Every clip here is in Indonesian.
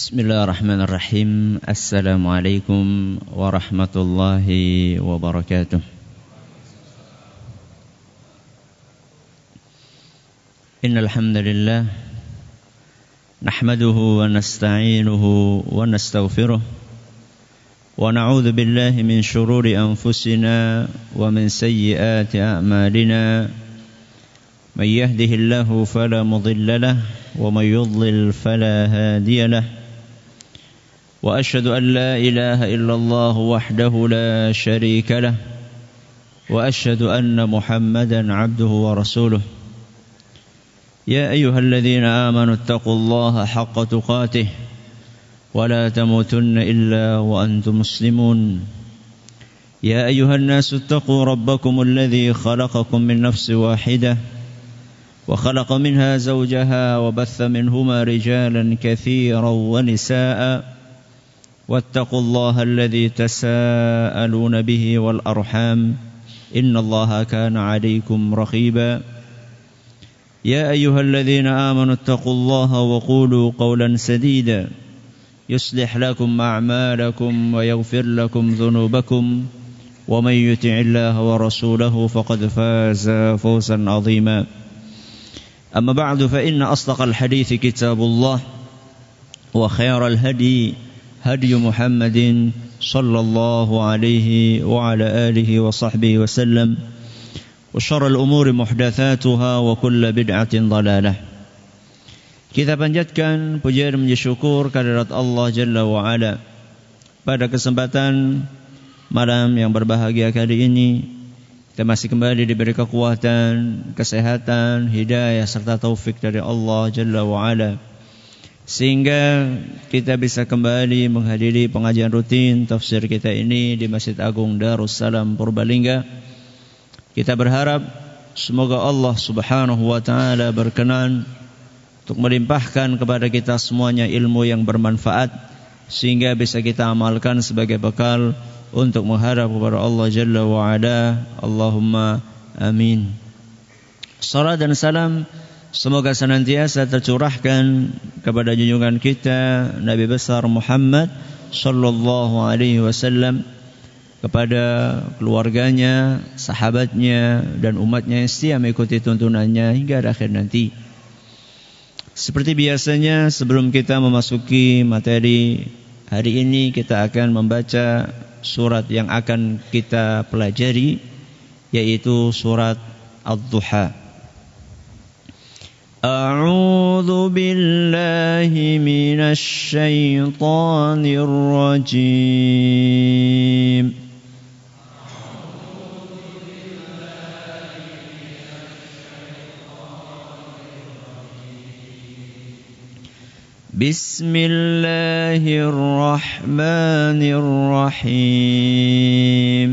Bismillahirrahmanirrahim. Assalamualaikum warahmatullahi wabarakatuh. Innal hamdalillah nahmaduhu wa nasta'inuhu wa nastaghfiruh wa na'udzu billahi min shururi anfusina wa min sayyiati a'malina. May yahdihillahu fala mudilla lahu wa may yudlil fala hadiya lahu. وأشهد أن لا إله إلا الله وحده لا شريك له وأشهد أن محمدا عبده ورسوله يا أيها الذين آمنوا اتقوا الله حق تقاته ولا تموتن إلا وأنتم مسلمون يا أيها الناس اتقوا ربكم الذي خلقكم من نفس واحدة وخلق منها زوجها وبث منهما رجالا كثيرا ونساء واتقوا الله الذي تساءلون به والأرحام إن الله كان عليكم رقيبا يا أيها الذين آمنوا اتقوا الله وقولوا قولا سديدا يصلح لكم أعمالكم ويغفر لكم ذنوبكم ومن يطع الله ورسوله فقد فاز فوزا عظيما أما بعد فإن أصدق الحديث كتاب الله وخير الهدي هدي محمد صلى الله عليه وعلى آله وصحبه وسلم وشر الأمور محدثاتها وكل بدعة ضلالة. Kita panjatkan puja dan syukur kehadirat Allah Jalla wa Ala. Pada kesempatan malam yang berbahagia kali ini, kita masih kembali diberi kekuatan, kesehatan, hidayah serta taufik dari Allah Jalla wa Ala, sehingga kita bisa kembali menghadiri pengajian rutin tafsir kita ini di Masjid Agung Darussalam Purbalingga. Kita berharap semoga Allah Subhanahu wa taala berkenan untuk melimpahkan kepada kita semuanya ilmu yang bermanfaat, sehingga bisa kita amalkan sebagai bekal untuk menghadap kepada Allah Jalla wa Ala. Allahumma amin. Salat dan salam semoga senantiasa tercurahkan kepada junjungan kita Nabi besar Muhammad sallallahu alaihi wasallam, kepada keluarganya, sahabatnya dan umatnya yang setia mengikuti tuntunannya hingga akhir nanti. Seperti biasanya, sebelum kita memasuki materi hari ini, kita akan membaca surat yang akan kita pelajari, yaitu surat Ad-Duha. أعوذ بالله من الشيطان الرجيم بسم الله الرحمن الرحيم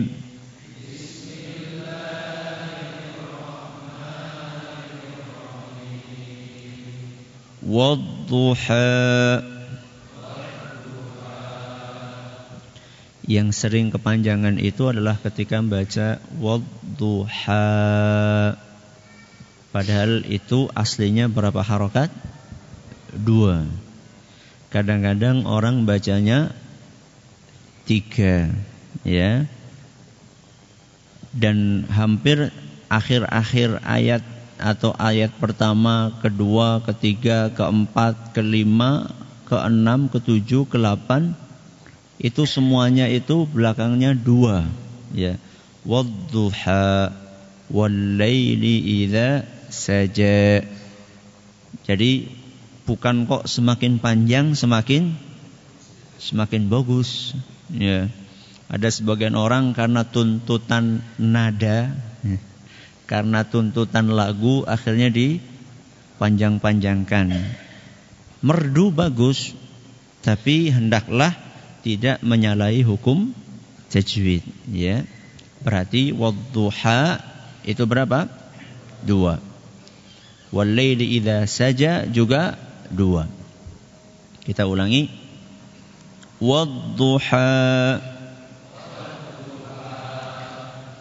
Wadduha. Yang sering kepanjangan itu adalah ketika membaca wadduha, padahal itu aslinya berapa harokat? 2. Kadang-kadang orang bacanya 3, ya. Dan hampir akhir-akhir ayat atau ayat pertama, kedua, ketiga, keempat, kelima, keenam, ketujuh, ke-8, itu semuanya itu belakangnya 2, ya. Wadduha wallaili idza saja. Jadi bukan kok semakin panjang semakin bagus, ya. Ada sebagian orang karena tuntutan nada, karena tuntutan lagu, akhirnya dipanjang-panjangkan. Merdu bagus, tapi hendaklah tidak menyalahi hukum tajwid, ya. Berarti wadduha itu berapa? 2. Wallaili idza saja juga 2. Kita ulangi. Wadduha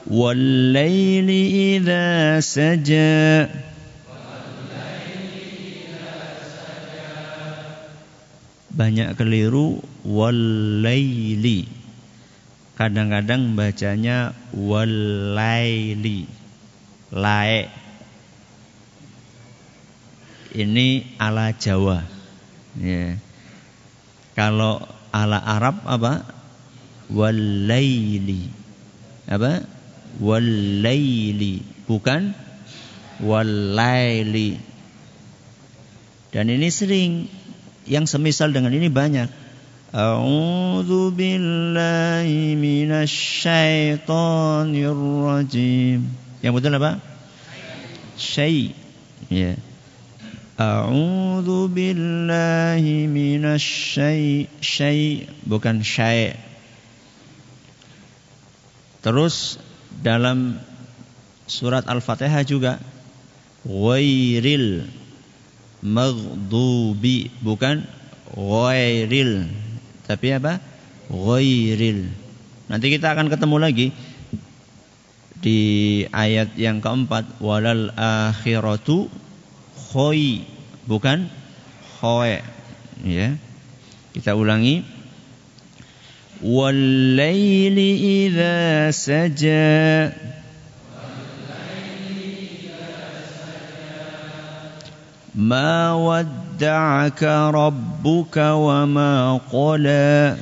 والليل إذا سجى banyak keliru wal-laili. Kadang-kadang bacanya wal-laili. Lae. Ini ala Jawa. Ya. Kalau ala Arab apa? Wal-laili. Apa? Wal-laili, bukan wal-laili. Dan ini sering, yang semisal dengan ini banyak. A'udzu billahi minasy syaithanir rajim. Yang betul apa? Syai. Ya. A'udzu billahi minasy syai, bukan syai. Terus dalam surat Al-Fatihah juga ghairil maghdubi, bukan ghairil, tapi apa? Ghairil. Nanti kita akan ketemu lagi di ayat yang keempat, walal akhiratu khoi, bukan khoe. Ya. Kita ulangi. Wal laili idza saja, ma wadda'aka rabbuka wa ma qala.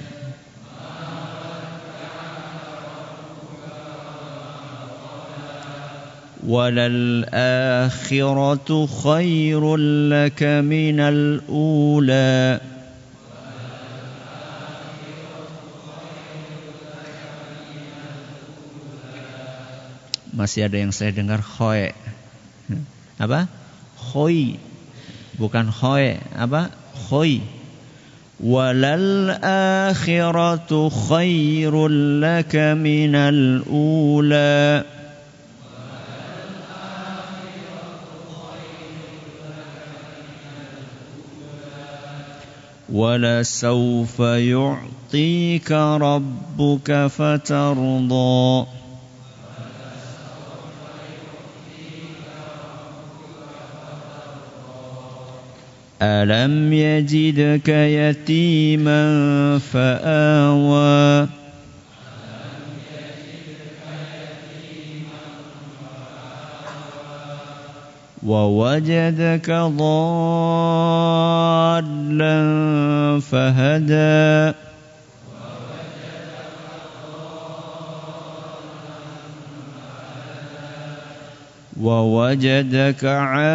Walal akhiratu khairul laka minal ula. Masih ada yang saya dengar khoe. Apa? Khoi, bukan khoe. Apa? Khoi. Walal akhiratu khairul laka minal ula. Wala sawfa yu'tika rabbuka fatarda. Alam yajidka yatiman fa'awa. Wa wajadaka dhallan fahada. ووجدك عائلا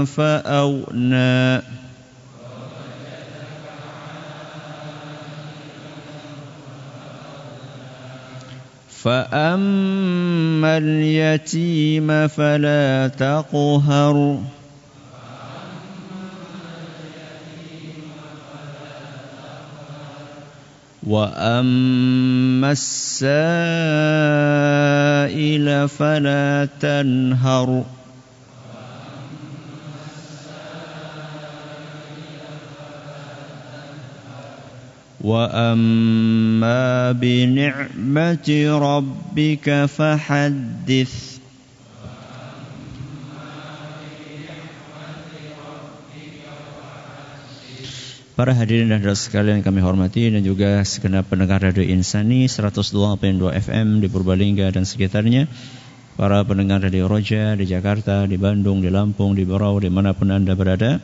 فأغنى. فأما اليتيم فلا تقهر. وأما السائل فلا تنهر. وأما بنعمة ربك فحدث. Para hadirin dan hadirat sekalian yang kami hormati dan juga segenap pendengar Radio Insani 102.2 FM di Purbalingga dan sekitarnya, para pendengar Radio Roja di Jakarta, di Bandung, di Lampung, di Berau, dimanapun Anda berada,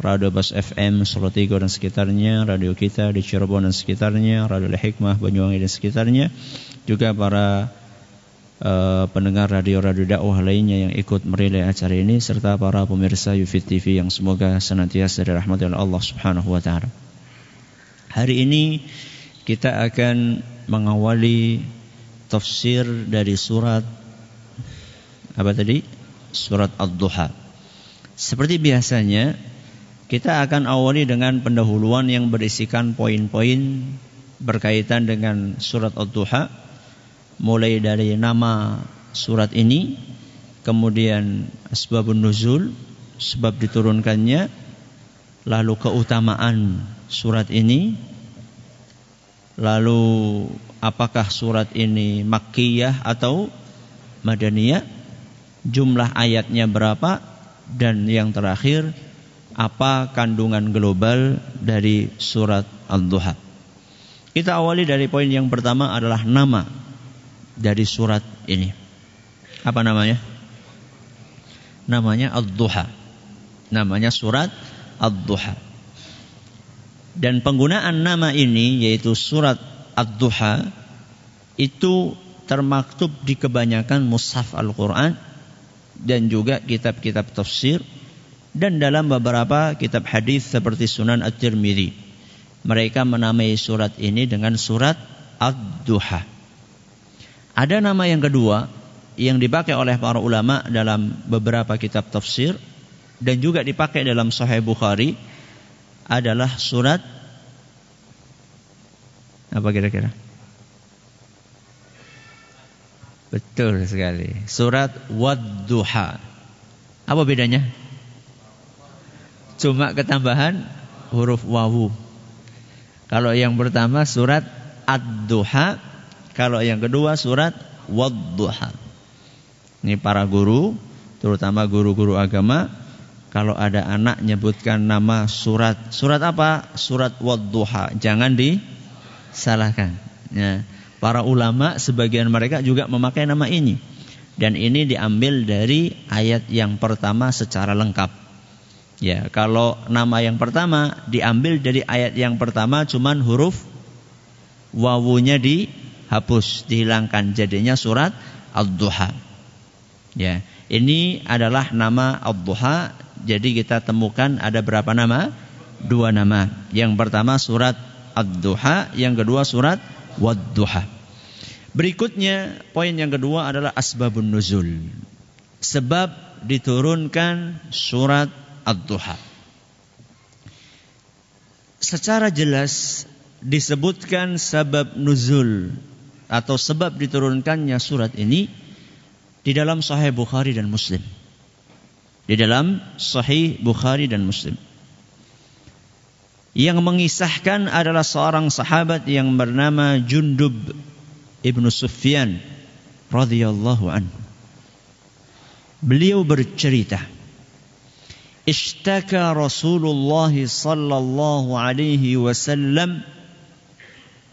Radio Bas FM Solo Tigo dan sekitarnya, radio kita di Cirebon dan sekitarnya, Radio Al-Hikmah Banyuwangi dan sekitarnya, juga para pendengar radio-radio dakwah lainnya yang ikut merelay acara ini, serta para pemirsa Yufid TV yang semoga senantiasa dirahmati oleh Allah Subhanahu wa taala. Hari ini kita akan mengawali tafsir dari surat apa tadi? Surat Ad-Duha. Seperti biasanya, kita akan awali dengan pendahuluan yang berisikan poin-poin berkaitan dengan surat Ad-Duha, mulai dari nama surat ini, kemudian asbabun nuzul, sebab diturunkannya, lalu keutamaan surat ini, lalu apakah surat ini makkiyah atau madaniyah, jumlah ayatnya berapa, dan yang terakhir apa kandungan global dari surat Ad-Duha. Kita awali dari poin yang pertama adalah nama dari surat ini. Apa namanya? Namanya Ad-Duha. Namanya surat Ad-Duha. Dan penggunaan nama ini yaitu surat Ad-Duha itu termaktub di kebanyakan mushaf Al-Quran dan juga kitab-kitab tafsir dan dalam beberapa kitab hadis seperti Sunan At-Tirmidzi. Mereka menamai surat ini dengan surat Ad-Duha. Ada nama yang kedua yang dipakai oleh para ulama dalam beberapa kitab tafsir dan juga dipakai dalam Sahih Bukhari adalah surat apa kira-kira? Betul sekali. Surat Wad-Duha. Apa bedanya? Cuma ketambahan huruf wawu. Kalau yang pertama surat Ad-Duha, kalau yang kedua surat Wad-Duha. Ini para guru, terutama guru-guru agama, kalau ada anak nyebutkan nama surat apa? Surat Wad-Duha. Jangan disalahkan. Ya. Para ulama sebagian mereka juga memakai nama ini. Dan ini diambil dari ayat yang pertama secara lengkap. Ya, kalau nama yang pertama diambil dari ayat yang pertama cuman huruf wawunya dihapus, dihilangkan, jadinya surat Ad-Duha. Ya, ini adalah nama Ad-Duha. Jadi kita temukan ada berapa nama? 2 nama. Yang pertama surat Ad-Duha, yang kedua surat Wad-Duha. Berikutnya poin yang kedua adalah asbabun nuzul. Sebab diturunkan surat Ad-Duha. Secara jelas disebutkan sebab nuzul atau sebab diturunkannya surat ini di dalam Sahih Bukhari dan Muslim. Di dalam Sahih Bukhari dan Muslim. Yang mengisahkan adalah seorang sahabat yang bernama Jundub ibnu Sufyan radhiyallahu anhu. Beliau bercerita, Ishtaka Rasulullah sallallahu alaihi wasallam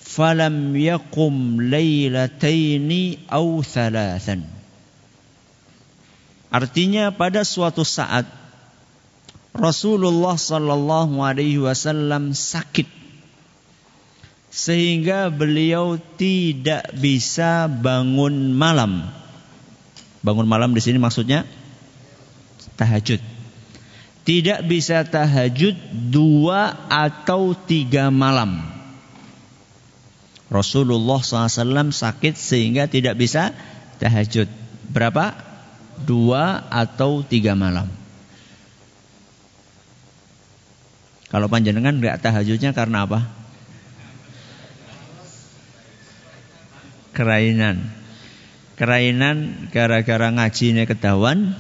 falam yaqum laylataini aw thalathan. Artinya pada suatu saat Rasulullah sallallahu alaihi wasallam sakit sehingga beliau tidak bisa bangun malam. Bangun malam di sini maksudnya tahajud. Tidak bisa tahajud 2 atau 3 malam. Rasulullah SAW sakit sehingga tidak bisa tahajud. Berapa? 2 atau 3 malam. Kalau panjenengan enggak tahajudnya karena apa? Kerainan gara-gara ngajinya ketahuan,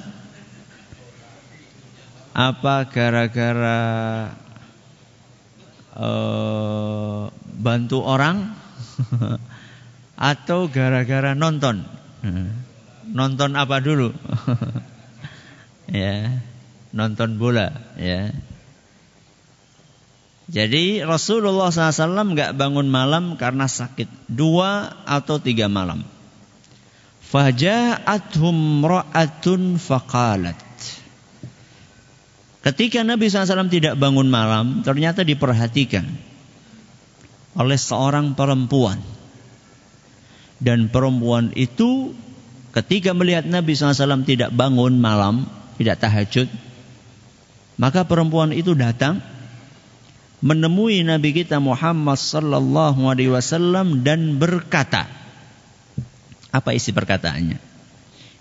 apa gara-gara bantu orang atau gara-gara nonton. Nonton apa dulu? Ya, nonton bola, ya. Jadi Rasulullah SAW enggak bangun malam karena sakit 2 atau 3 malam. Faja'athum ra'atun faqalat. Ketika Nabi SAW tidak bangun malam, ternyata diperhatikan oleh seorang perempuan. Dan perempuan itu ketika melihat Nabi SAW tidak bangun malam, tidak tahajud, maka perempuan itu datang menemui Nabi kita Muhammad sallallahu alaihi wasallam dan berkata, apa isi perkataannya?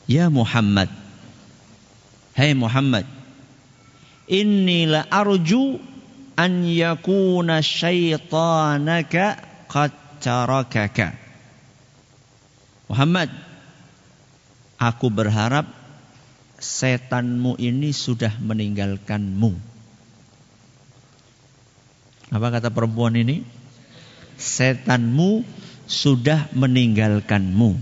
Ya Muhammad, hai Muhammad, inni la arju an yakuna syaitanaka qad tarakaka. Muhammad, aku berharap setanmu ini sudah meninggalkanmu. Apa kata perempuan ini? Setanmu sudah meninggalkanmu.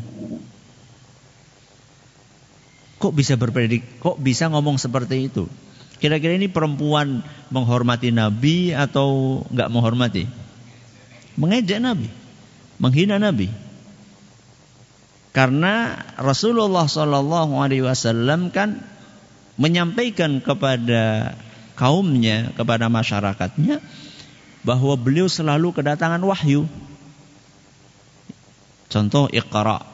Kok bisa ngomong seperti itu? Kira-kira ini perempuan menghormati Nabi atau enggak menghormati? Mengejek Nabi, menghina Nabi. Karena Rasulullah SAW kan menyampaikan kepada kaumnya, kepada masyarakatnya, bahwa beliau selalu kedatangan wahyu. Contoh, Iqra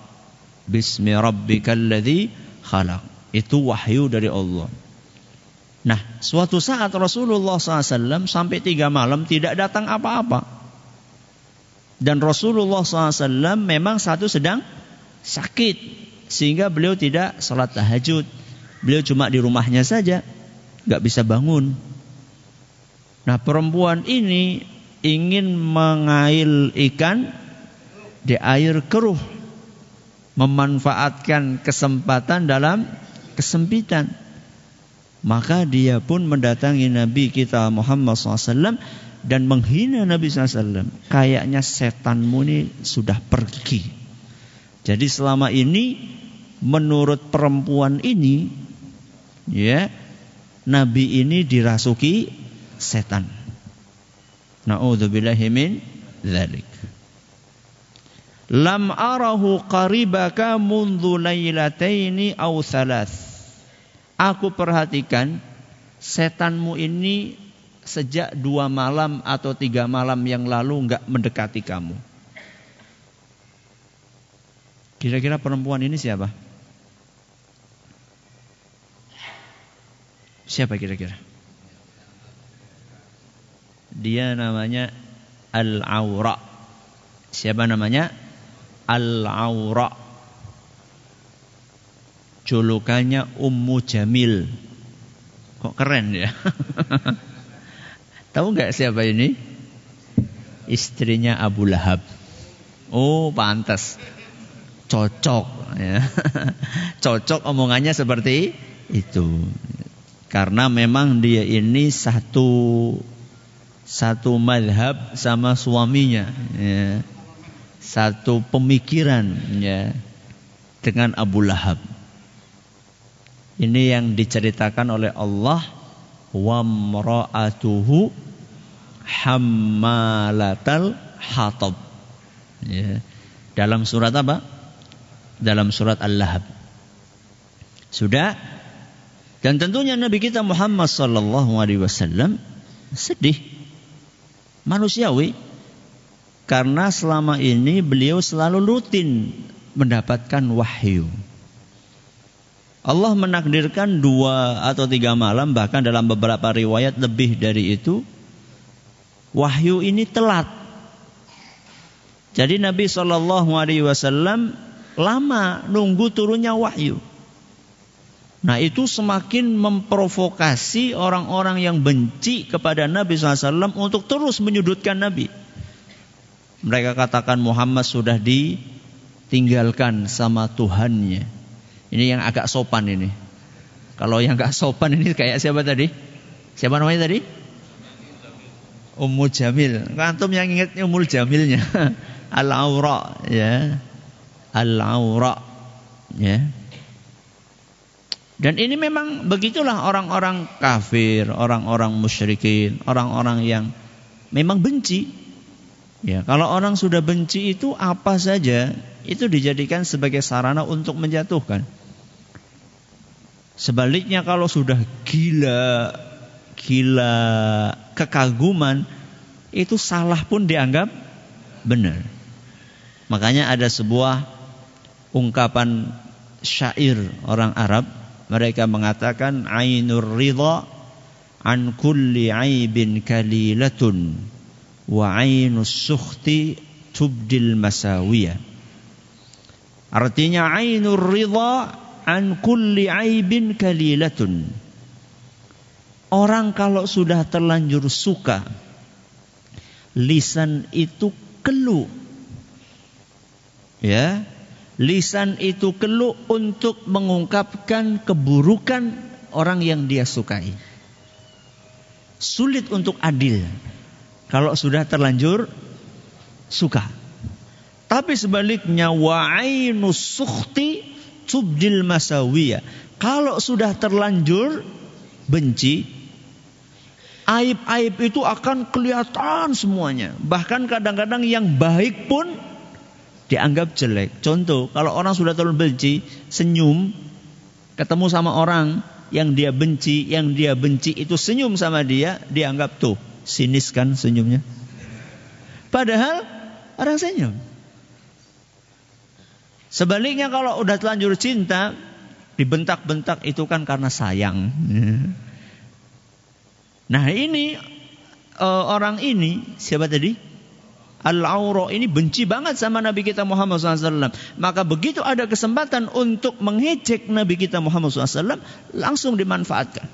bismi rabbikal ladzi khalaq. Itu wahyu dari Allah. Nah, suatu saat Rasulullah SAW sampai 3 malam tidak datang apa-apa. Dan Rasulullah SAW memang sedang sakit, sehingga beliau tidak salat tahajud. Beliau cuma di rumahnya saja, gak bisa bangun. Nah, perempuan ini ingin mengail ikan di air keruh, memanfaatkan kesempatan dalam kesempitan. Maka dia pun mendatangi Nabi kita Muhammad SAW dan menghina Nabi SAW. Kayaknya setanmu ini sudah pergi. Jadi selama ini menurut perempuan ini, ya, Nabi ini dirasuki setan. Na'udzubillahi min dzalik. Lam arahu qaribaka mundhu lailataini aw thalath. Aku perhatikan setanmu ini sejak 2 malam atau 3 malam yang lalu enggak mendekati kamu. Kira-kira perempuan ini siapa? Siapa kira-kira? Dia namanya Al-Awra. Siapa namanya? Al-Awra. Julukannya Ummu Jamil. Kok keren ya? Tahu nggak siapa ini? Istrinya Abu Lahab. Oh, pantas. Cocok ya. Cocok omongannya seperti itu. Karena memang dia ini satu madhab sama suaminya ya. Satu pemikiran ya dengan Abu Lahab. Ini yang diceritakan oleh Allah, wa mra'atuhu hammalatal hatab. Ya. Dalam surat apa? Dalam surat Al-Lahab. Sudah. Dan tentunya Nabi kita Muhammad sallallahu alaihi wasallam sedih, manusiawi, karena selama ini beliau selalu rutin mendapatkan wahyu. Allah menakdirkan 2 atau 3 malam, bahkan dalam beberapa riwayat lebih dari itu, wahyu ini telat. Jadi Nabi SAW lama nunggu turunnya wahyu. Nah, itu semakin memprovokasi orang-orang yang benci kepada Nabi SAW untuk terus menyudutkan Nabi. Mereka katakan Muhammad sudah ditinggalkan sama Tuhannya. Ini yang agak sopan ini. Kalau yang gak sopan ini kayak siapa tadi? Siapa namanya tadi? Ummu Jamil. Antum yang ingat Ummul Jamilnya. Al-Awra ya. Al-Awra ya. Dan ini memang begitulah orang-orang kafir, orang-orang musyrikin, orang-orang yang memang benci. Ya, kalau orang sudah benci itu apa saja itu dijadikan sebagai sarana untuk menjatuhkan. Sebaliknya kalau sudah gila kekaguman, itu salah pun dianggap benar. Makanya ada sebuah ungkapan syair orang Arab, mereka mengatakan ainur ridha an kulli aibin kalilatun wa ainus sukhti tubdil masawiyah. Artinya ainur ridha an kulli aibin kalilatun. Orang kalau sudah terlanjur suka, lisan itu keluh. Ya, lisan itu keluh untuk mengungkapkan keburukan orang yang dia sukai. Sulit untuk adil kalau sudah terlanjur suka. Tapi sebaliknya wa ainus sukhti tubdil masawiyah. Kalau sudah terlanjur benci, aib-aib itu akan kelihatan semuanya. Bahkan kadang-kadang yang baik pun dianggap jelek. Contoh, kalau orang sudah terlalu benci, senyum, ketemu sama orang yang dia benci itu senyum sama dia, dianggap tuh, sinis kan senyumnya. Padahal orang senyum. Sebaliknya kalau udah terlanjur cinta, dibentak-bentak itu kan karena sayang. Nah ini orang ini siapa tadi? Al-Awra ini benci banget sama Nabi kita Muhammad SAW. Maka begitu ada kesempatan untuk mengejek Nabi kita Muhammad SAW, langsung dimanfaatkan.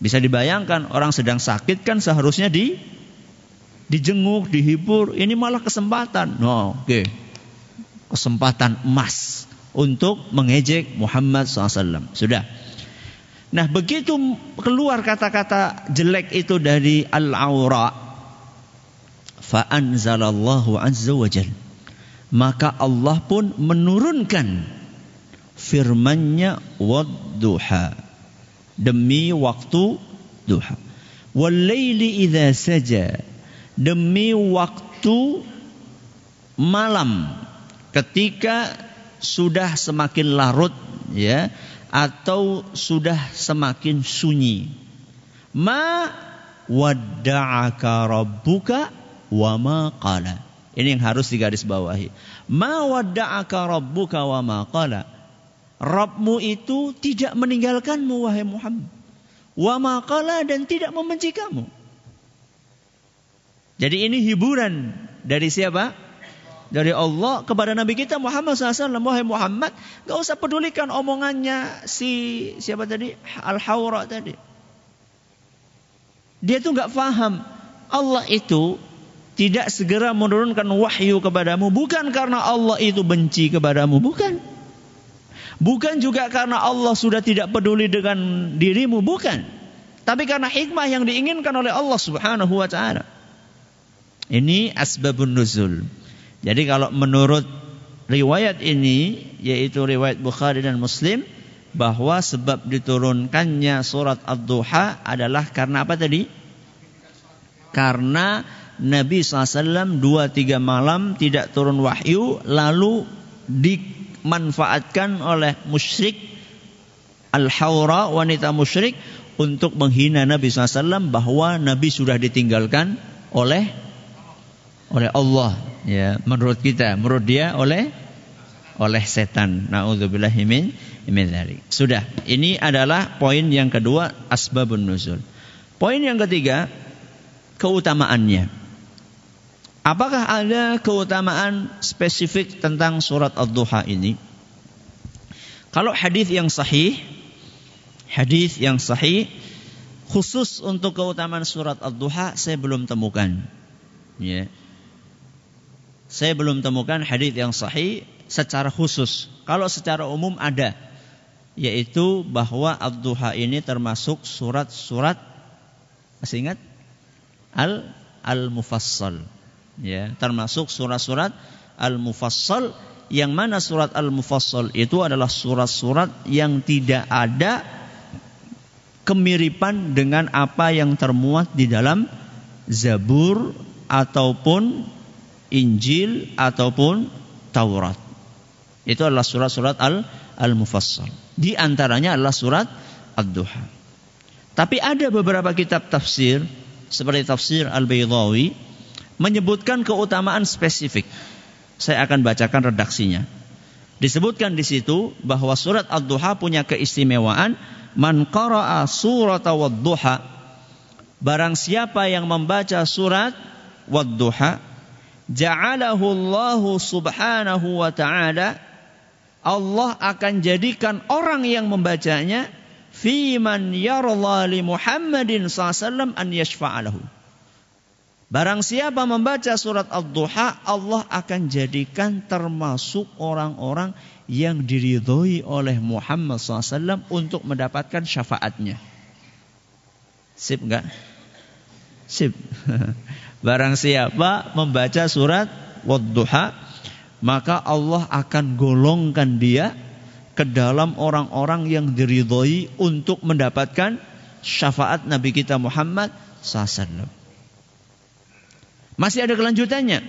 Bisa dibayangkan orang sedang sakit kan seharusnya dijenguk, dihibur. Ini malah kesempatan. Oke. Kesempatan emas untuk mengejek Muhammad SAW. Sudah. Nah begitu keluar kata-kata jelek itu dari Al-Awra, fa'anzalallahu azza wa jal, maka Allah pun menurunkan firman-Nya wadduha, demi waktu duha, wal-laili idza saja, demi waktu malam ketika sudah semakin larut, ya, atau sudah semakin sunyi. Ma wadda'aka rabbuka wa ma qala. Ini yang harus digarisbawahi. Ma wadda'aka rabbuka wa ma qala. Rabbmu itu tidak meninggalkanmu wahai Muhammad. Wa ma qala, dan tidak membenci kamu. Jadi ini hiburan dari siapa? Dari Allah kepada Nabi kita Muhammad SAW. Wahai Muhammad, gak usah pedulikan omongannya siapa tadi? Al-Hawra tadi. Dia tuh gak faham. Allah itu tidak segera menurunkan wahyu kepadamu, bukan karena Allah itu benci kepadamu, bukan. Bukan juga karena Allah sudah tidak peduli dengan dirimu, bukan. Tapi karena hikmah yang diinginkan oleh Allah Subhanahu wa ta'ala. Ini asbabun nuzul. Jadi kalau menurut riwayat ini, yaitu riwayat Bukhari dan Muslim, bahwa sebab diturunkannya surat Ad-Duha adalah karena apa tadi? Karena Nabi SAW 2-3 malam tidak turun wahyu, lalu dimanfaatkan oleh musyrik Al-Hawra, wanita musyrik, untuk menghina Nabi SAW bahwa Nabi sudah ditinggalkan oleh Allah, ya, menurut kita, menurut dia oleh setan. Na'udzubillahi min dzalik. Sudah, ini adalah poin yang kedua, asbabun nuzul. Poin yang ketiga, keutamaannya. Apakah ada keutamaan spesifik tentang surat Ad-Duha ini? Kalau hadis yang sahih khusus untuk keutamaan surat Ad-Duha saya belum temukan. Ya. Saya belum temukan hadis yang sahih secara khusus. Kalau secara umum ada, yaitu bahwa Ad-Duha ini termasuk surat-surat, masih ingat? Al-Mufassal. Ya, termasuk surat-surat Al-Mufassal, yang mana surat Al-Mufassal itu adalah surat-surat yang tidak ada kemiripan dengan apa yang termuat di dalam Zabur ataupun Injil ataupun Taurat. Itu adalah surat-surat Al-Mufassal. Di antaranya adalah surat Ad-Duha. Tapi ada beberapa kitab tafsir seperti tafsir Al-Baydawi menyebutkan keutamaan spesifik. Saya akan bacakan redaksinya. Disebutkan di situ bahwa surat Ad-Duha punya keistimewaan, man qara'a surata wad-duha, barang siapa yang membaca surat Wad-Duha, ja'alahu Allahu subhanahu wa ta'ala, Allah akan jadikan orang yang membacanya fi man yarla li Muhammadin sallallahu an yashfa'alahu. Barang siapa membaca surat Ad-Duha, Allah akan jadikan termasuk orang-orang yang diridhoi oleh Muhammad SAW untuk mendapatkan syafaatnya. Sip enggak? Sip. Barang siapa membaca surat Wad-Duha, maka Allah akan golongkan dia ke dalam orang-orang yang diridhoi untuk mendapatkan syafaat Nabi kita Muhammad SAW. Masih ada kelanjutannya.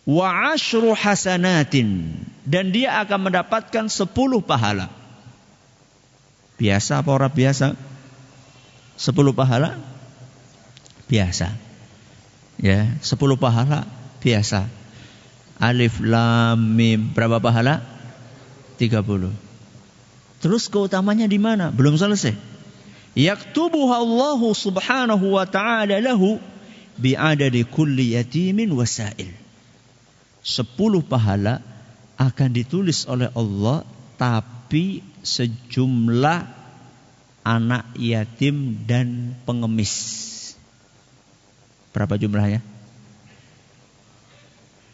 Wa 10 hasanatin, dan dia akan mendapatkan 10 pahala. Biasa apa orang biasa? 10 pahala? Biasa. Ya, 10 pahala biasa. Alif lam mim, berapa pahala? 30. Terus keutamanya di mana? Belum selesai. Yaktubuha Allah subhanahu wa ta'ala lahu bi'adadi kulli yatimin wasail. 10 pahala akan ditulis oleh Allah, tapi sejumlah anak yatim dan pengemis. Berapa jumlahnya?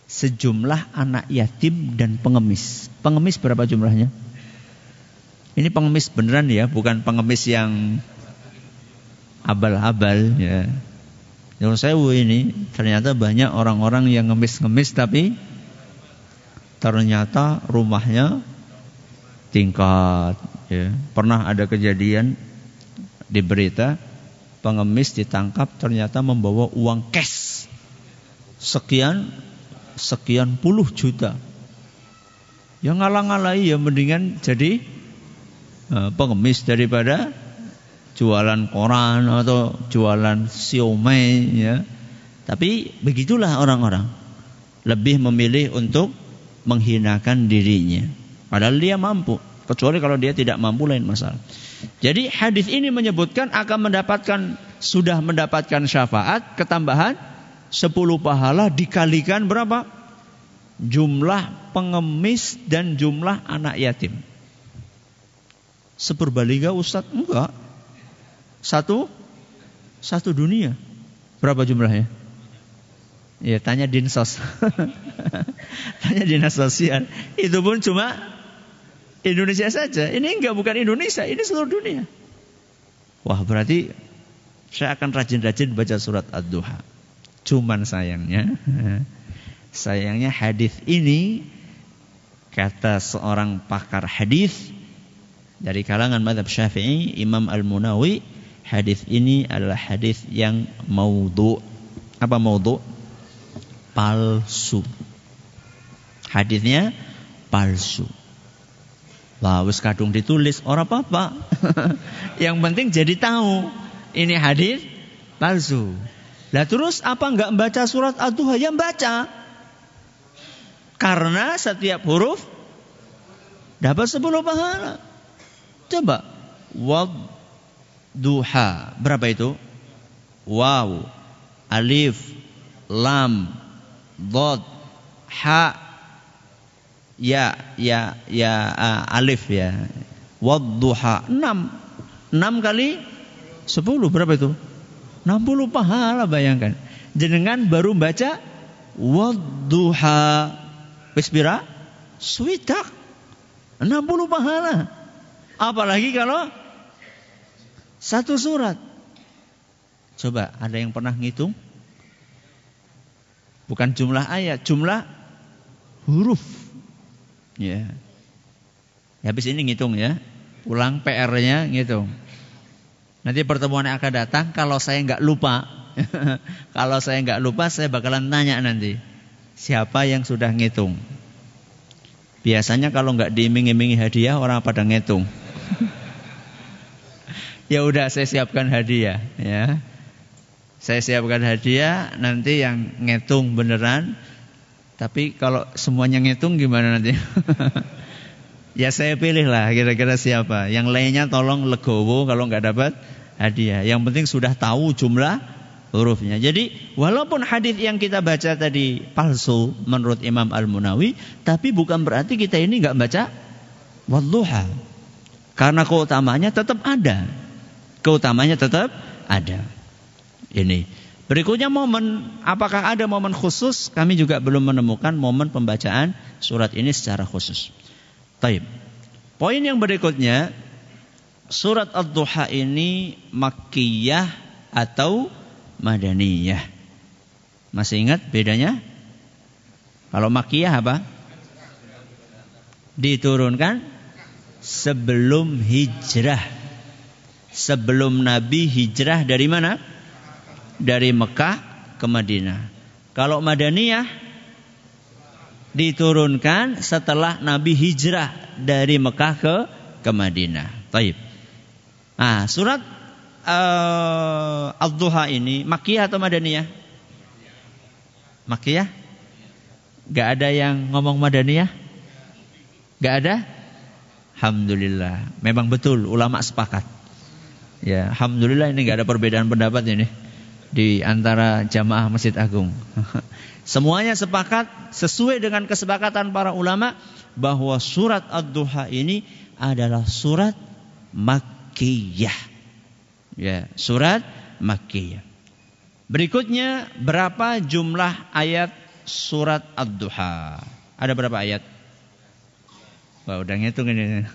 Sejumlah anak yatim dan pengemis. Pengemis berapa jumlahnya? Ini pengemis beneran ya, bukan pengemis yang abal-abal ya. Yang saya ini ternyata banyak orang-orang yang ngemis-ngemis tapi ternyata rumahnya tingkat ya. Pernah ada kejadian di berita, pengemis ditangkap ternyata membawa uang cash sekian puluh juta. Yang ngalah-ngalahi ya mendingan jadi pengemis daripada jualan koran atau jualan siomay ya. Tapi begitulah orang-orang lebih memilih untuk menghinakan dirinya padahal dia mampu, kecuali kalau dia tidak mampu lain masalah. Jadi hadis ini menyebutkan akan sudah mendapatkan syafaat, ketambahan 10 pahala dikalikan berapa? Jumlah pengemis dan jumlah anak yatim. Seperbaliga Ustaz? Enggak. Satu dunia. Berapa jumlahnya? Ya tanya dinsos. Tanya dinas sosial. Itu pun cuma Indonesia saja. Ini enggak, bukan Indonesia, ini seluruh dunia. Wah, berarti saya akan rajin-rajin baca surat Ad-Duha. Cuman sayangnya hadis ini, kata seorang pakar hadis dari kalangan mazhab Syafi'i, Imam Al-Munawi, hadis ini adalah hadis yang maudhu'. Apa maudhu'? Palsu. Hadisnya palsu. Wah, wis kadung ditulis ora apa-apa. Yang penting jadi tahu ini hadis palsu. Lah terus apa enggak baca surat Ad-Duha? Ya baca. Karena setiap huruf dapat 10 pahala. Coba. Wad-duha. Berapa itu? Waw, alif, lam, dod, ha, ya, alif ya. Wad-duha. 6 kali 10 berapa itu? 60 pahala, bayangkan. Jenengan baru baca wad-duha. Wis pira? Swidak. 60 pahala. Apalagi kalau satu surat. Coba, ada yang pernah ngitung? Bukan jumlah ayat, jumlah huruf. Ya. Habis ini ngitung ya. Ulang PR-nya ngitung. Nanti pertemuan yang akan datang, kalau saya enggak lupa, saya bakalan tanya nanti. Siapa yang sudah ngitung? Biasanya kalau enggak diiming-imingi hadiah, orang pada ngitung. Ya udah, saya siapkan hadiah ya. Saya siapkan hadiah, nanti yang ngitung beneran. Tapi kalau semuanya ngitung gimana nanti? Ya saya pilih lah kira-kira siapa. Yang lainnya tolong legowo kalau enggak dapat hadiah. Yang penting sudah tahu jumlah hurufnya. Jadi walaupun hadis yang kita baca tadi palsu menurut Imam Al-Munawi, tapi bukan berarti kita ini enggak baca wadduha. Karena keutamanya tetap ada. Ini. Berikutnya momen, apakah ada momen khusus? Kami juga belum menemukan momen pembacaan surat ini secara khusus. Taib. Poin yang berikutnya, surat Ad-Duha ini Makkiyah atau Madaniyah. Masih ingat bedanya? Kalau Makkiyah apa? Diturunkan sebelum hijrah. Sebelum Nabi hijrah dari mana? Dari Mekah ke Madinah. Kalau Madaniyah diturunkan setelah Nabi hijrah dari Mekah ke Madinah. Taib. Nah, surat Ad-Duha ini Makkiyah atau Madaniyah? Makkiyah? Gak ada yang ngomong Madaniyah? Gak ada? Alhamdulillah. Memang betul ulama sepakat. Ya, alhamdulillah ini gak ada perbedaan pendapat ini di antara jamaah Masjid Agung. Semuanya sepakat sesuai dengan kesepakatan para ulama bahwa surat Ad-Duha ini adalah surat Makkiyah. Ya, surat Makkiyah. Berikutnya, berapa jumlah ayat surat Ad-Duha? Ada berapa ayat? Wah, udah ngitung ini.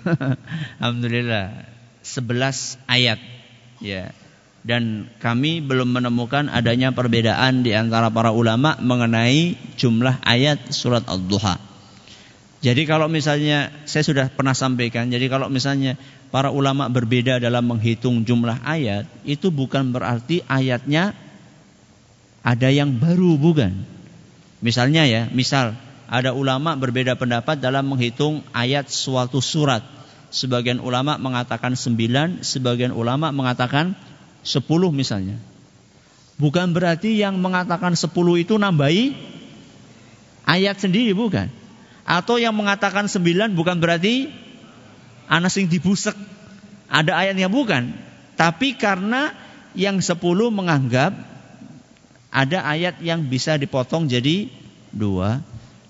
Alhamdulillah, 11 ayat. Ya. Dan kami belum menemukan adanya perbedaan di antara para ulama mengenai jumlah ayat surat Ad-Duha. Jadi kalau misalnya, saya sudah pernah sampaikan, jadi kalau misalnya para ulama berbeda dalam menghitung jumlah ayat, itu bukan berarti ayatnya ada yang baru, bukan. Misalnya ya, misal ada ulama berbeda pendapat dalam menghitung ayat suatu surat. Sebagian ulama mengatakan 9, sebagian ulama mengatakan 10 misalnya. Bukan berarti yang mengatakan 10 itu nambahi ayat sendiri, bukan. Atau yang mengatakan 9 bukan berarti ana sing dibusek ada ayatnya, bukan. Tapi karena yang 10 menganggap ada ayat yang bisa dipotong jadi 2.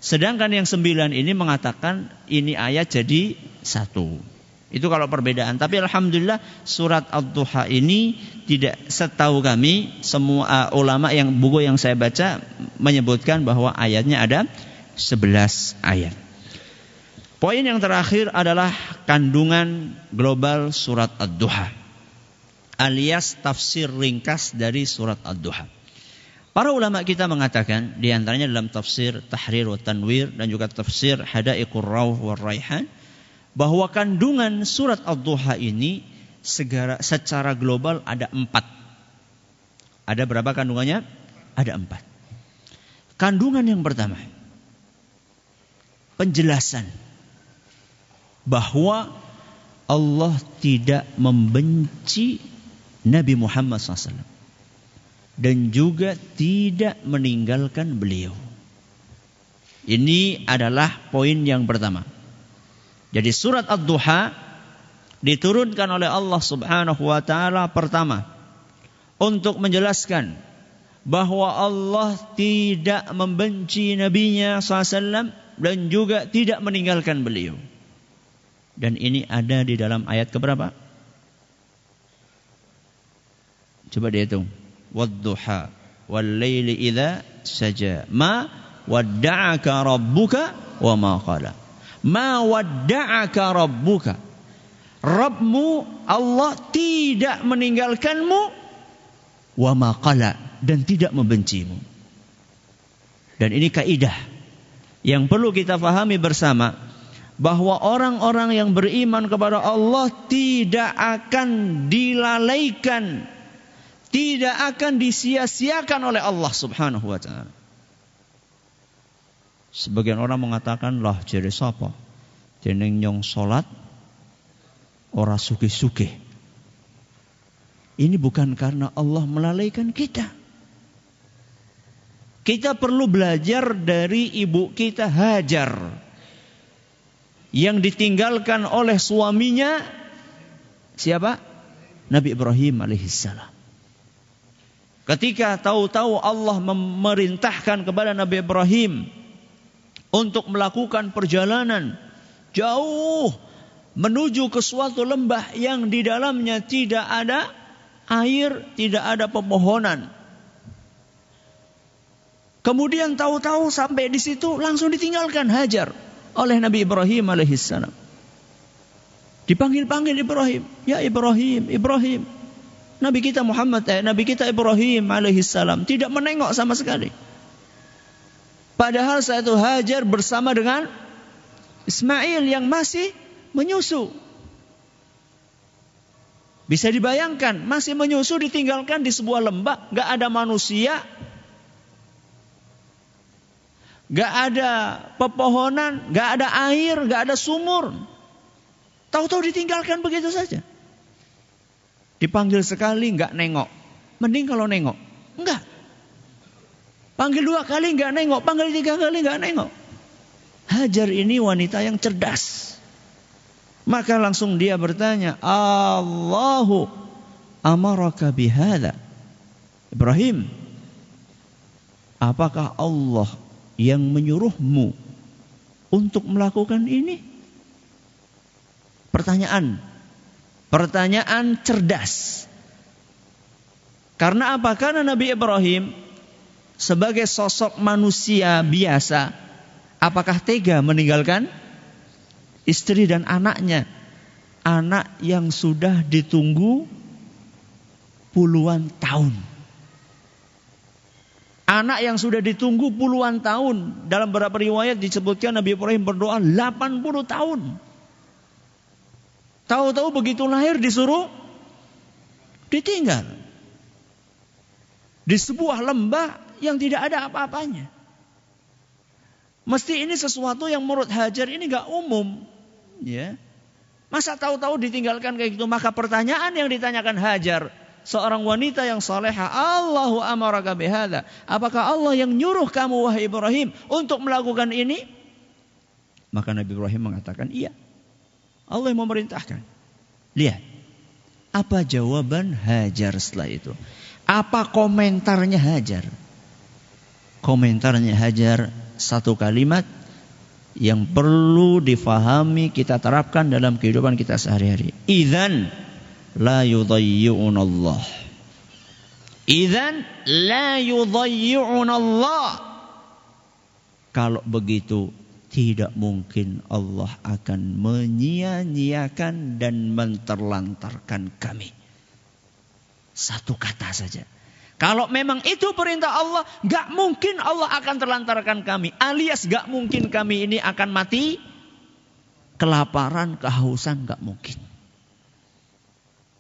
Sedangkan yang 9 ini mengatakan ini ayat jadi 1. Itu kalau perbedaan. Tapi alhamdulillah surat Ad-Duha ini tidak, setahu kami semua ulama yang buku yang saya baca menyebutkan bahwa ayatnya ada 11 ayat. Poin yang terakhir adalah kandungan global surat Ad-Duha, alias tafsir ringkas dari surat Ad-Duha. Para ulama kita mengatakan, di antaranya dalam tafsir Tahrir wa Tanwir dan juga tafsir Hadaiqur Rawh wa Raihan, bahwa kandungan surat Ad-Duha ini secara global ada 4. Ada berapa kandungannya? Ada 4. Kandungan yang pertama, penjelasan bahwa Allah tidak membenci Nabi Muhammad SAW dan juga tidak meninggalkan beliau. Ini adalah poin yang pertama. Jadi surat Ad-Duha diturunkan oleh Allah Subhanahu wa taala pertama untuk menjelaskan bahwa Allah tidak membenci Nabi-Nya SAW dan juga tidak meninggalkan beliau. Dan ini ada di dalam ayat keberapa? Coba dihitung. Wad-duha wal-laili idza saja. Ma wadda'aka rabbuka wa ma qala. Ma wadda'aka rabbuka. Rabbmu Allah tidak meninggalkanmu wa ma qala, dan tidak membencimu. Dan ini kaidah yang perlu kita fahami bersama, bahwa orang-orang yang beriman kepada Allah tidak akan dilalaikan, tidak akan disia-siakan oleh Allah Subhanahu wa taala. Sebagian orang mengatakan, lah jere sapa? Jeneng nyong salat ora sugih-sugih. Ini bukan karena Allah melalaikan kita. Kita perlu belajar dari ibu kita Hajar, yang ditinggalkan oleh suaminya siapa? Nabi Ibrahim alaihissalam. Ketika tahu-tahu Allah memerintahkan kepada Nabi Ibrahim untuk melakukan perjalanan jauh menuju ke suatu lembah yang di dalamnya tidak ada air, tidak ada pepohonan. Kemudian tahu-tahu sampai di situ langsung ditinggalkan Hajar oleh Nabi Ibrahim alaihissalam. Dipanggil-panggil Ibrahim, ya Ibrahim, Ibrahim. Nabi kita Nabi kita Ibrahim alaihissalam tidak menengok sama sekali. Padahal saat itu Hajar bersama dengan Ismail yang masih menyusu. Bisa dibayangkan, masih menyusu ditinggalkan di sebuah lembah, gak ada manusia, gak ada pepohonan, gak ada air, gak ada sumur. Tahu-tahu ditinggalkan begitu saja. Dipanggil sekali gak nengok. Mending kalau nengok. Enggak. Panggil 2 kali gak nengok, panggil 3 kali gak nengok. Hajar ini wanita yang cerdas. Maka langsung dia bertanya, Allahu amaraka bihadza. Ibrahim, apakah Allah yang menyuruhmu untuk melakukan ini? Pertanyaan cerdas. Karena apa? Karena Nabi Ibrahim sebagai sosok manusia biasa, apakah tega meninggalkan istri dan anaknya? Anak yang sudah ditunggu puluhan tahun. Anak yang sudah ditunggu puluhan tahun. Dalam beberapa riwayat disebutkan Nabi Ibrahim berdoa 80 tahun. Tahu-tahu begitu lahir disuruh ditinggal. Di sebuah lembah yang tidak ada apa-apanya. Mesti ini sesuatu yang menurut Hajar ini gak umum. Ya. Masa tahu-tahu ditinggalkan kayak gitu? Maka pertanyaan yang ditanyakan Hajar, seorang wanita yang salehah, Allahu amaraka bihadza. Apakah Allah yang nyuruh kamu wahai Ibrahim untuk melakukan ini? Maka Nabi Ibrahim mengatakan iya. Allah yang memerintahkan. Lihat. Apa jawaban Hajar setelah itu? Apa komentarnya Hajar? Komentarnya Hajar satu kalimat yang perlu difahami, kita terapkan dalam kehidupan kita sehari-hari. Idzan la yudayyi'unallah. Idzan la yudayyi'unallah. Kalau begitu, tidak mungkin Allah akan menyia-nyiakan dan menterlantarkan kami. Satu kata saja. Kalau memang itu perintah Allah, gak mungkin Allah akan terlantarkan kami. Alias gak mungkin kami ini akan mati kelaparan, kehausan, gak mungkin.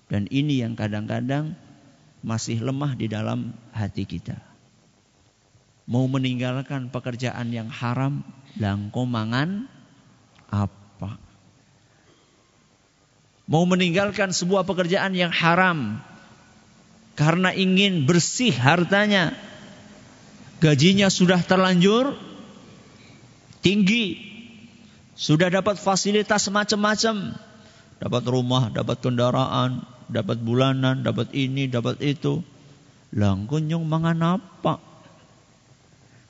Dan ini yang kadang-kadang masih lemah di dalam hati kita. Mau meninggalkan pekerjaan yang haram, langko mangan apa? Mau meninggalkan sebuah pekerjaan yang haram karena ingin bersih hartanya, gajinya sudah terlanjur tinggi, sudah dapat fasilitas macam-macam, dapat rumah, dapat kendaraan, dapat bulanan, dapat ini, dapat itu. Langkunyong mangan apa?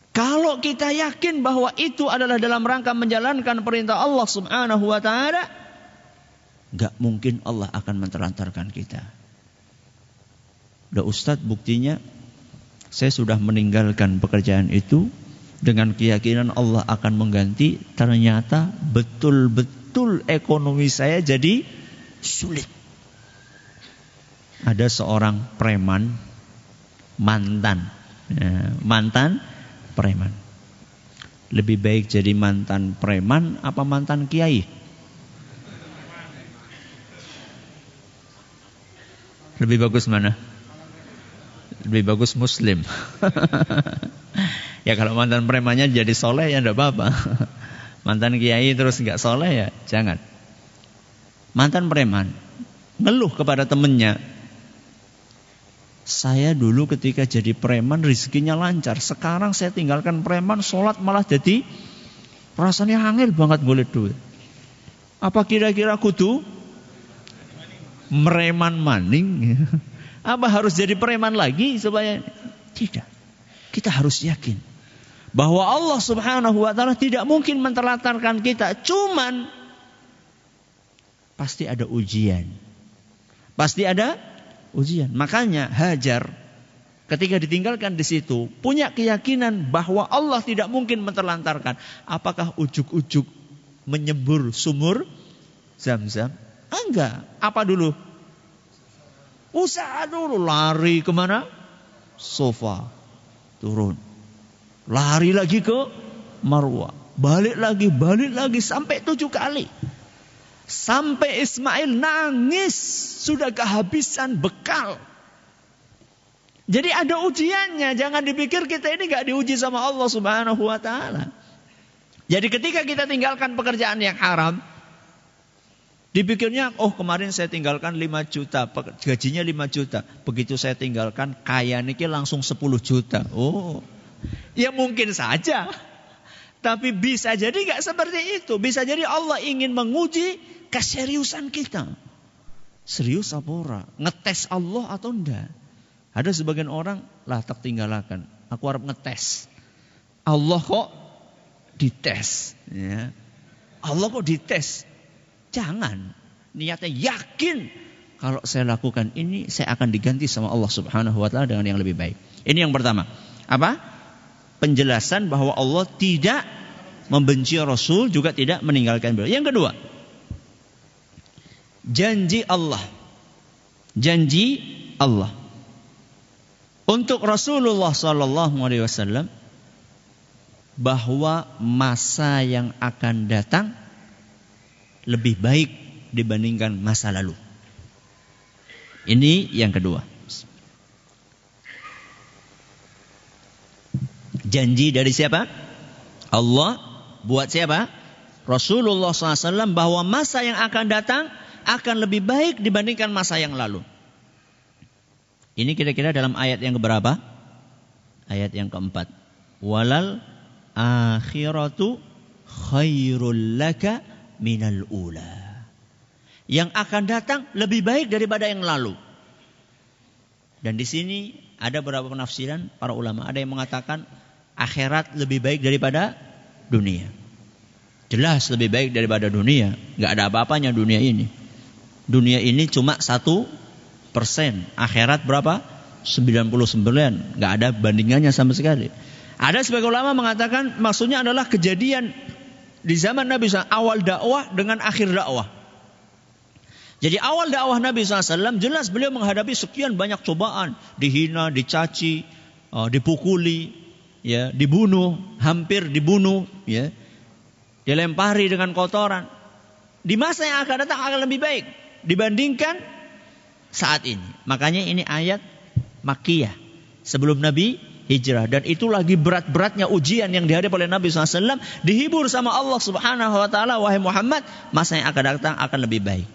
Kalau kita yakin bahwa itu adalah dalam rangka menjalankan perintah Allah Subhanahu wa taala, enggak mungkin Allah akan menterlantarkan kita. Udah Ustadz, buktinya saya sudah meninggalkan pekerjaan itu dengan keyakinan Allah akan mengganti. Ternyata betul-betul ekonomi saya jadi sulit. Ada seorang preman, mantan preman. Lebih baik jadi mantan preman apa mantan kiai? Lebih bagus mana? Lebih bagus muslim. Ya kalau mantan premannya jadi soleh ya enggak apa-apa. Mantan kiai terus enggak soleh ya jangan. Mantan preman ngeluh kepada temennya, saya dulu ketika jadi preman rezekinya lancar. Sekarang saya tinggalkan preman, sholat malah jadi rasanya angel banget golek duit. Apa kira-kira kudu mereman maning? Apa harus jadi preman lagi supaya? Tidak. Kita harus yakin bahwa Allah Subhanahu wa taala tidak mungkin menterlantarkan kita. Cuman pasti ada ujian. Pasti ada ujian. Makanya Hajar ketika ditinggalkan di situ punya keyakinan bahwa Allah tidak mungkin menterlantarkan. Apakah ujuk-ujuk menyembur sumur Zam-Zam? Enggak. Apa dulu? Usaha dulu. Lari kemana? Sofa. Turun. Lari lagi ke Marwah. balik lagi sampai 7 kali. Sampai Ismail nangis, sudah kehabisan bekal. Jadi ada ujiannya, jangan dipikir kita ini gak diuji sama Allah Subhanahu wa ta'ala. Jadi ketika kita tinggalkan pekerjaan yang haram, dipikirnya, oh kemarin saya tinggalkan 5 juta, gajinya 5 juta. Begitu saya tinggalkan, kaya niki langsung 10 juta. Oh, ya mungkin saja. Tapi bisa jadi gak seperti itu. Bisa jadi Allah ingin menguji keseriusan kita. Serius apa ora? Ngetes Allah atau enggak? Ada sebagian orang, lah tak tinggalkan. Aku harap ngetes. Allah kok dites. Ya. Allah kok dites? Jangan. Niatnya yakin. Kalau saya lakukan ini, saya akan diganti sama Allah Subhanahu wa ta'ala dengan yang lebih baik. Ini yang pertama. Apa? Penjelasan bahwa Allah tidak membenci Rasul, juga tidak meninggalkan beliau. Yang kedua, janji Allah. Janji Allah. Untuk Rasulullah SAW, bahwa masa yang akan datang lebih baik dibandingkan masa lalu. Ini yang kedua. Janji dari siapa? Allah. Buat siapa? Rasulullah SAW, bahwa masa yang akan datang akan lebih baik dibandingkan masa yang lalu. Ini kira-kira dalam ayat yang keberapa? Ayat yang keempat. Walal akhiratu khairul laka minal ula. Yang akan datang lebih baik daripada yang lalu. Dan di sini ada beberapa penafsiran para ulama. Ada yang mengatakan akhirat lebih baik daripada dunia. Jelas lebih baik daripada dunia. Gak ada apa-apanya dunia ini. Dunia ini cuma 1%. Akhirat berapa? 99. Gak ada bandingannya sama sekali. Ada sebagian ulama mengatakan maksudnya adalah kejadian di zaman Nabi SAW, awal dakwah dengan akhir dakwah. Jadi awal dakwah Nabi SAW jelas beliau menghadapi sekian banyak cobaan. Dihina, dicaci, dipukuli, ya, dibunuh, hampir dibunuh, ya, dilempari dengan kotoran. Di masa yang akan datang akan lebih baik dibandingkan saat ini. Makanya ini ayat Makkiyah sebelum Nabi hijrah. Dan itu lagi berat-beratnya ujian yang dihadapi oleh Nabi SAW. Dihibur sama Allah Subhanahu wa ta'ala. Wahai Muhammad, masa yang akan datang akan lebih baik.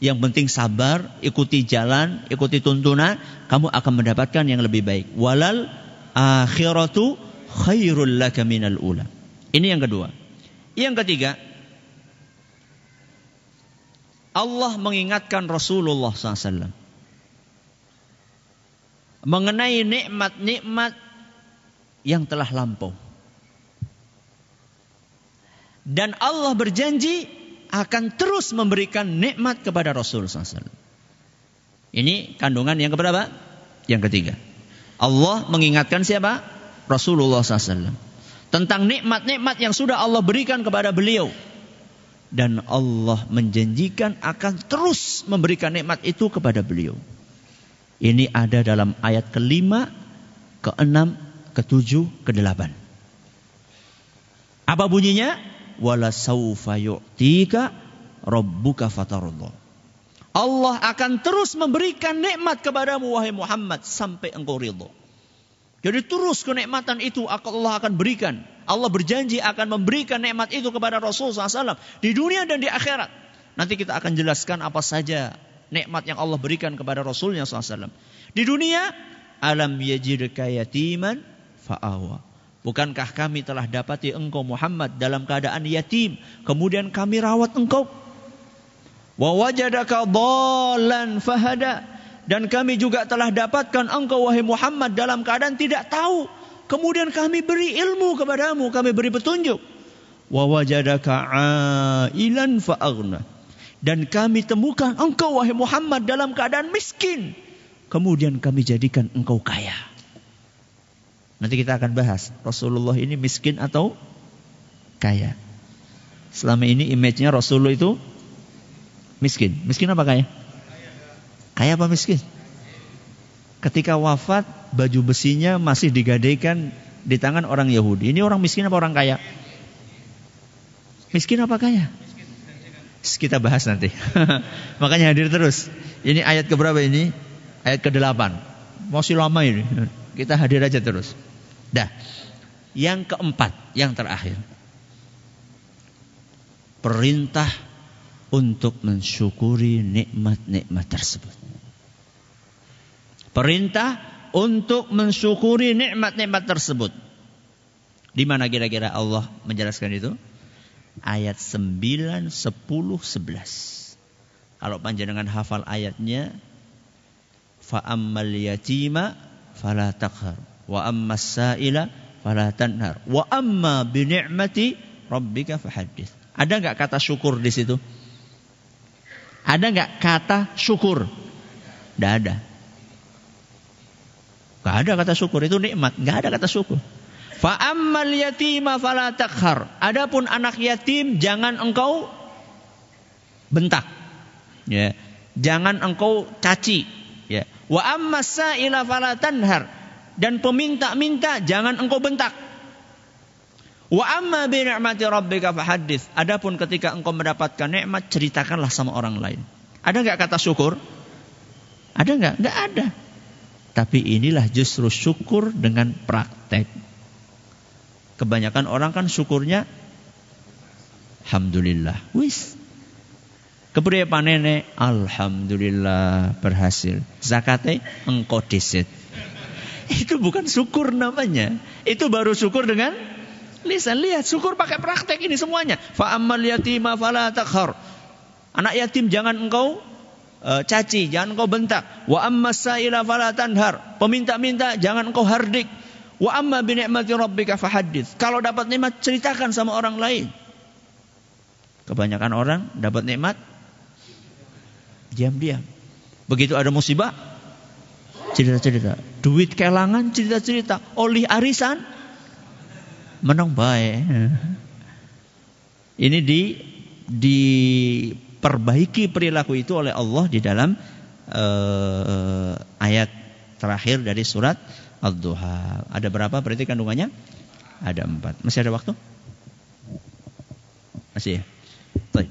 Yang penting sabar, ikuti jalan, ikuti tuntunan, kamu akan mendapatkan yang lebih baik. Walal akhiratu khairul laka minal ula. Ini yang kedua. Yang ketiga, Allah mengingatkan Rasulullah SAW mengenai nikmat-nikmat yang telah lampau. Dan Allah berjanji akan terus memberikan nikmat kepada Rasulullah SAW. Ini kandungan yang keberapa? Yang ketiga. Allah mengingatkan siapa? Rasulullah SAW. Tentang nikmat-nikmat yang sudah Allah berikan kepada beliau. Dan Allah menjanjikan akan terus memberikan nikmat itu kepada beliau. Ini ada dalam ayat ke-5, ke-6, ke-7, ke-8. Apa bunyinya? Wala saufa yu'tika rabbuka fatarudh. Allah akan terus memberikan nikmat kepadamu wahai Muhammad sampai engkau ridha. Jadi terus kenikmatan itu Allah akan berikan. Allah berjanji akan memberikan nikmat itu kepada Rasulullah SAW di dunia dan di akhirat. Nanti kita akan jelaskan apa saja nikmat yang Allah berikan kepada Rasulnya SAW. Di dunia, alam yajidka yatiman fa'awa. Bukankah kami telah dapati engkau Muhammad dalam keadaan yatim, kemudian kami rawat engkau. Wa wajadaka dhallan fahada. Dan kami juga telah dapatkan engkau wahai Muhammad dalam keadaan tidak tahu, kemudian kami beri ilmu kepadamu, kami beri petunjuk. Wa wajadaka ailan fa aghna. Dan kami temukan engkau wahai Muhammad dalam keadaan miskin, kemudian kami jadikan engkau kaya. Nanti kita akan bahas Rasulullah ini miskin atau kaya. Selama ini image-nya Rasulullah itu miskin. Miskin apa kaya? Kaya apa miskin? Ketika wafat, baju besinya masih digadaikan di tangan orang Yahudi. Ini orang miskin apa orang kaya? Miskin apa kaya? Kita bahas nanti. Makanya hadir terus. Ini ayat keberapa ini? Ayat ke-8. Masih lama ini. Kita hadir aja terus. Dah. Yang keempat, yang terakhir. Perintah untuk mensyukuri nikmat-nikmat tersebut. Perintah untuk mensyukuri nikmat-nikmat tersebut. Di mana kira-kira Allah menjelaskan itu? Ayat 9, 10, 11. Kalau panjenengan hafal ayatnya, fa ammal yatima fala taqhar wa ammas sa'ila fala tanhar wa amma bi ni'mati rabbika fahaddits. Ada enggak kata syukur di situ? Ada enggak kata syukur? Enggak ada. Enggak ada kata syukur, itu nikmat, enggak ada kata syukur. Fa ammal yatima fala taqhar. Adapun anak yatim jangan engkau bentak. Ya. Jangan engkau caci, ya. Wa ammas sa'ila fala tanhar. Dan peminta-minta jangan engkau bentak. Wa amma bi ni'mati rabbika fahaddits. Adapun ketika engkau mendapatkan nikmat, ceritakanlah sama orang lain. Ada enggak kata syukur? Ada enggak? Enggak ada. Tapi inilah justru syukur dengan praktek. Kebanyakan orang kan syukurnya alhamdulillah. Wis. Kepriye panene? Alhamdulillah berhasil. Zakate engko disit. Itu bukan syukur namanya. Itu baru syukur dengan lisan. Lihat, syukur pakai praktek ini semuanya. Fa ammal yatima fala taqhar. Anak yatim jangan engkau caci, jangan engkau bentak. Wa ammas sa'ila fala tanhar. Peminta-minta jangan engkau hardik. Wa amma bi ni'mati rabbika fahaddits. Kalau dapat nikmat ceritakan sama orang lain. Kebanyakan orang dapat nikmat diam-diam. Begitu ada musibah cerita-cerita. Duit kelangan cerita-cerita. Oleh arisan menang baik. Ini diperbaiki perilaku itu oleh Allah di dalam ayat terakhir dari surat Ad-Duha. Ada berapa berarti kandungannya? Ada 4. Masih ada waktu? Masih ya? Baik.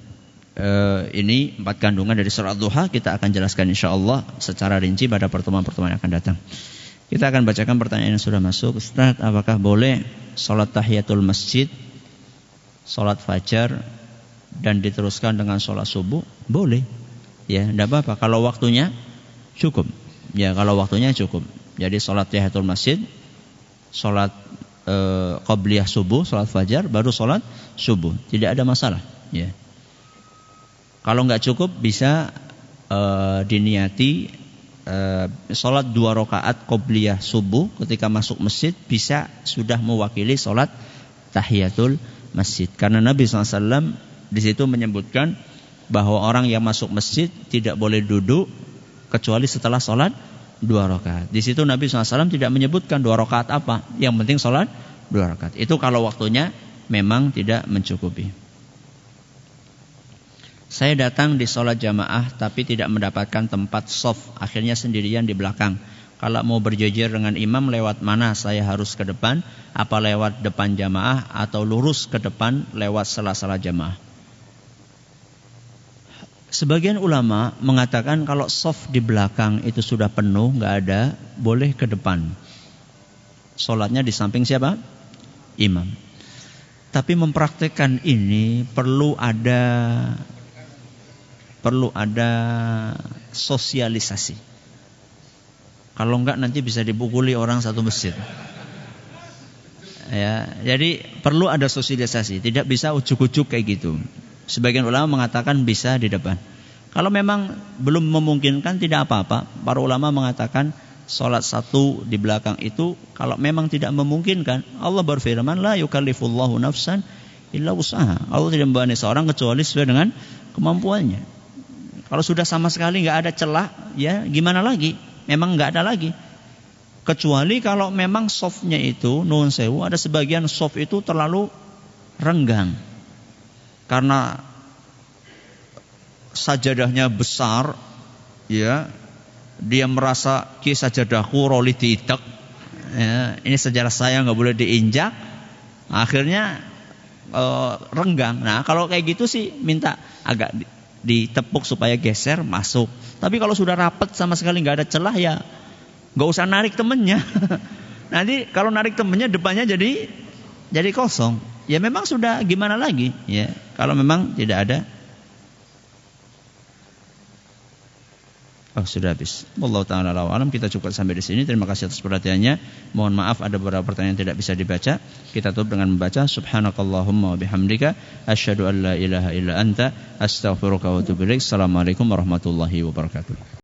Ini 4 kandungan dari surat Ad-Duha. Kita akan jelaskan insyaAllah secara rinci pada pertemuan-pertemuan yang akan datang. Kita akan bacakan pertanyaan yang sudah masuk. Ustaz, apakah boleh sholat tahiyatul masjid, sholat fajar, dan diteruskan dengan sholat subuh? Boleh. Ya, tidak apa-apa. Kalau waktunya cukup. Ya, kalau waktunya cukup. Jadi sholat tahiyatul masjid, sholat qabliyah subuh, sholat fajar, baru sholat subuh. Tidak ada masalah. Ya. Kalau nggak cukup bisa diniati sholat 2 rakaat qabliyah subuh ketika masuk masjid bisa sudah mewakili sholat tahiyatul masjid. Karena Nabi SAW di situ menyebutkan bahwa orang yang masuk masjid tidak boleh duduk kecuali setelah sholat 2 rakaat. Di situ Nabi SAW tidak menyebutkan 2 rakaat apa. Yang penting sholat 2 rakaat. Itu kalau waktunya memang tidak mencukupi. Saya datang di sholat jamaah tapi tidak mendapatkan tempat shaf. Akhirnya sendirian di belakang. Kalau mau berjejer dengan imam lewat mana saya harus ke depan? Apa lewat depan jamaah atau lurus ke depan lewat sela-sela jamaah? Sebagian ulama mengatakan kalau shaf di belakang itu sudah penuh, nggak ada, boleh ke depan. Sholatnya di samping siapa? Imam. Tapi mempraktekkan ini perlu ada sosialisasi. Kalau enggak nanti bisa dipukuli orang satu masjid. Ya, jadi perlu ada sosialisasi, tidak bisa ujuk-ujuk kayak gitu. Sebagian ulama mengatakan bisa di depan. Kalau memang belum memungkinkan tidak apa-apa. Para ulama mengatakan sholat satu di belakang itu kalau memang tidak memungkinkan, Allah berfirman la yukallifullahu nafsan illa wus'aha. Allah tidak membebani seorang kecuali sesuai dengan kemampuannya. Kalau sudah sama sekali nggak ada celah, ya gimana lagi? Memang nggak ada lagi. Kecuali kalau memang softnya itu, nuwun sewu, ada sebagian soft itu terlalu renggang. Karena sajadahnya besar, ya, dia merasa ki sajadahku roli diitek, ya, ini sejarah saya nggak boleh diinjak. Akhirnya renggang. Nah, kalau kayak gitu sih minta agak ditepuk supaya geser masuk. Tapi kalau sudah rapat sama sekali nggak ada celah ya nggak usah narik temennya. Nanti kalau narik temennya depannya jadi kosong. Ya memang sudah gimana lagi ya. Kalau memang tidak ada. Oh sudah habis. Wallahu ta'ala alam. Kita cukup sampai di sini. Terima kasih atas perhatiannya. Mohon maaf ada beberapa pertanyaan yang tidak bisa dibaca. Kita tutup dengan membaca Subhanakallahumma wa bihamdika asyhadu an la ilaha illa anta astaghfiruka wa atubu ilaik. Assalamualaikum warahmatullahi wabarakatuh.